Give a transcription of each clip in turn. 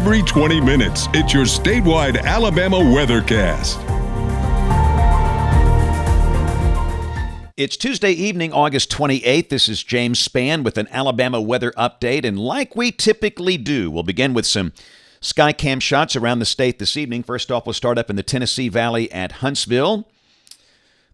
every 20 minutes. It's your statewide Alabama weathercast. It's Tuesday evening, August 28th. This is James Spann with an Alabama weather update. And like we typically do, we'll begin with some sky cam shots around the state this evening. First off, we'll start up in the Tennessee Valley at Huntsville.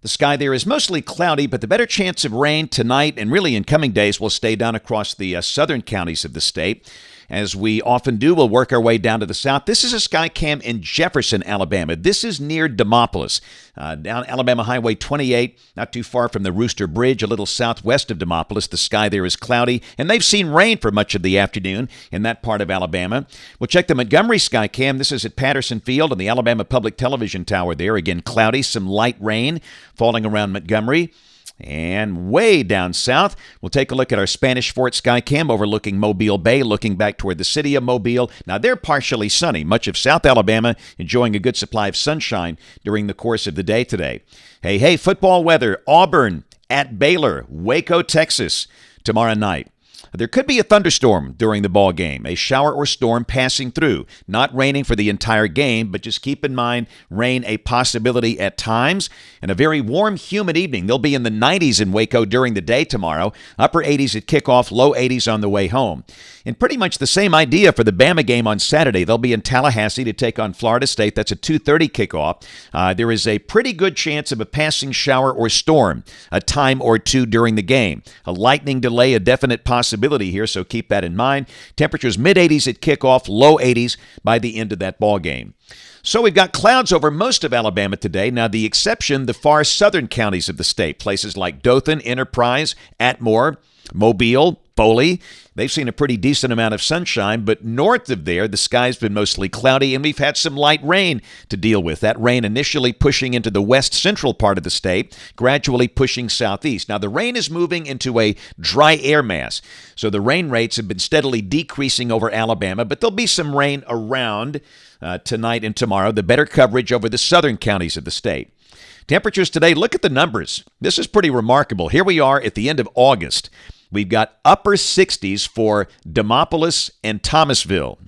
The sky there is mostly cloudy, but the better chance of rain tonight and really in coming days will stay down across the southern counties of the state. As we often do, we'll work our way down to the south. This is a sky cam in Jefferson, Alabama. This is near Demopolis, down Alabama Highway 28, not too far from the Rooster Bridge, a little southwest of Demopolis. The sky there is cloudy, and they've seen rain for much of the afternoon in that part of Alabama. We'll check the Montgomery sky cam. This is at Patterson Field and the Alabama Public Television Tower there. Again, cloudy, some light rain falling around Montgomery. And way down south, we'll take a look at our Spanish Fort sky cam overlooking Mobile Bay, looking back toward the city of Mobile. Now, they're partially sunny. Much of South Alabama enjoying a good supply of sunshine during the course of the day today. Hey, football weather. Auburn at Baylor, Waco, Texas, tomorrow night. There could be a thunderstorm during the ball game, a shower or storm passing through. Not raining for the entire game, but just keep in mind rain a possibility at times. And a very warm, humid evening. They'll be in the 90s in Waco during the day tomorrow. Upper 80s at kickoff, low 80s on the way home. And pretty much the same idea for the Bama game on Saturday. They'll be in Tallahassee to take on Florida State. That's a 2:30 kickoff. There is a pretty good chance of a passing shower or storm a time or two during the game. A lightning delay, a definite possibility here, so keep that in mind. Temperatures mid-80s at kickoff, low 80s by the end of that ball game. So we've got clouds over most of Alabama today. Now, the exception, the far southern counties of the state, places like Dothan, Enterprise, Atmore, Mobile, Foley. They've seen a pretty decent amount of sunshine, but north of there, the sky's been mostly cloudy, and we've had some light rain to deal with. That rain initially pushing into the west central part of the state, gradually pushing southeast. Now, the rain is moving into a dry air mass, so the rain rates have been steadily decreasing over Alabama, but there'll be some rain around tonight and tomorrow, the better coverage over the southern counties of the state. Temperatures today, look at the numbers. This is pretty remarkable. Here we are at the end of August. We've got upper 60s for Demopolis and Thomasville.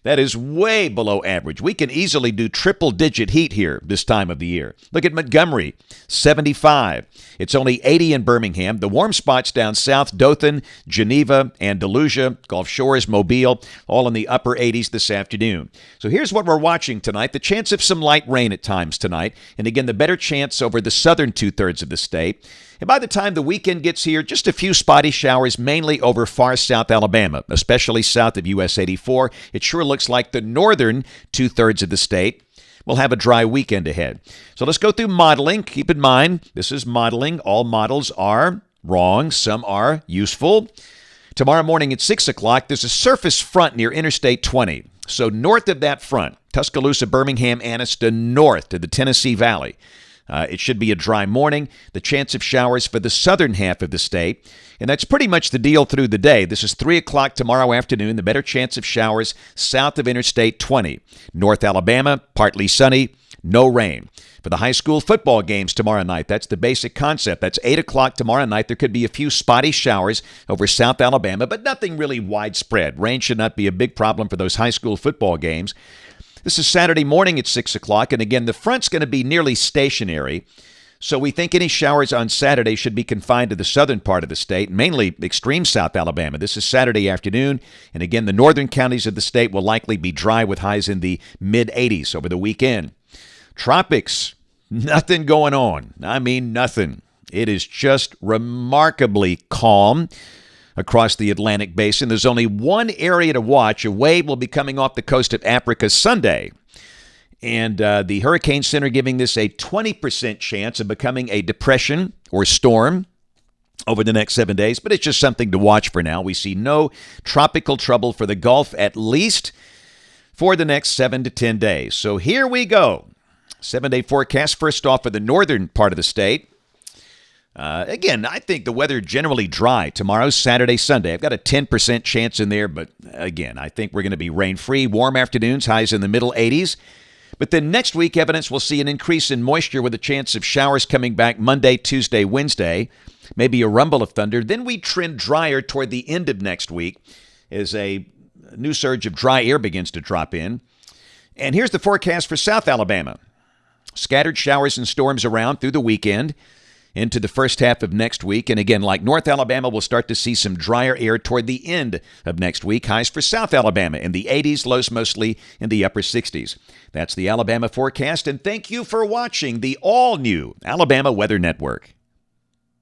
That is way below average. We can easily do triple-digit heat here this time of the year. Look at Montgomery, 75. It's only 80 in Birmingham. The warm spots down south, Dothan, Geneva, Andalusia, Gulf Shores, Mobile, all in the upper 80s this afternoon. So here's what we're watching tonight. The chance of some light rain at times tonight. And again, the better chance over the southern two-thirds of the state. And by the time the weekend gets here, just a few spotty showers, mainly over far south Alabama, especially south of US 84. It sure looks like the northern two-thirds of the state will have a dry weekend ahead. So let's go through modeling. Keep in mind, this is modeling. All models are wrong. Some are useful. Tomorrow morning at 6 o'clock, there's a surface front near Interstate 20. So north of that front, Tuscaloosa, Birmingham, Anniston, north to the Tennessee Valley. It should be a dry morning. The chance of showers for the southern half of the state. And that's pretty much the deal through the day. This is 3 o'clock tomorrow afternoon. The better chance of showers south of Interstate 20. North Alabama, partly sunny, no rain. For the high school football games tomorrow night, that's the basic concept. That's 8 o'clock tomorrow night. There could be a few spotty showers over South Alabama, but nothing really widespread. Rain should not be a big problem for those high school football games. This is Saturday morning at 6 o'clock, and again, the front's going to be nearly stationary, so we think any showers on Saturday should be confined to the southern part of the state, mainly extreme South Alabama. This is Saturday afternoon, and again, the northern counties of the state will likely be dry with highs in the mid-80s over the weekend. Tropics, nothing going on. I mean, nothing. It is just remarkably calm across the Atlantic basin. There's only one area to watch. A wave will be coming off the coast of Africa Sunday. And the Hurricane Center giving this a 20% chance of becoming a depression or storm over the next 7 days. But it's just something to watch for now. We see no tropical trouble for the Gulf, at least for the next 7 to 10 days. So here we go. 7-day forecast. First off for the northern part of the state. Again, I think the weather generally dry tomorrow, Saturday, Sunday. I've got a 10% chance in there, but again, I think we're going to be rain-free. Warm afternoons, highs in the middle 80s. But then next week, evidence will see an increase in moisture with a chance of showers coming back Monday, Tuesday, Wednesday. Maybe a rumble of thunder. Then we trend drier toward the end of next week as a new surge of dry air begins to drop in. And here's the forecast for South Alabama. Scattered showers and storms around through the weekend into the first half of next week. And again, like North Alabama, we'll start to see some drier air toward the end of next week. Highs for South Alabama in the 80s, lows mostly in the upper 60s. That's the Alabama forecast. And thank you for watching the all-new Alabama Weather Network.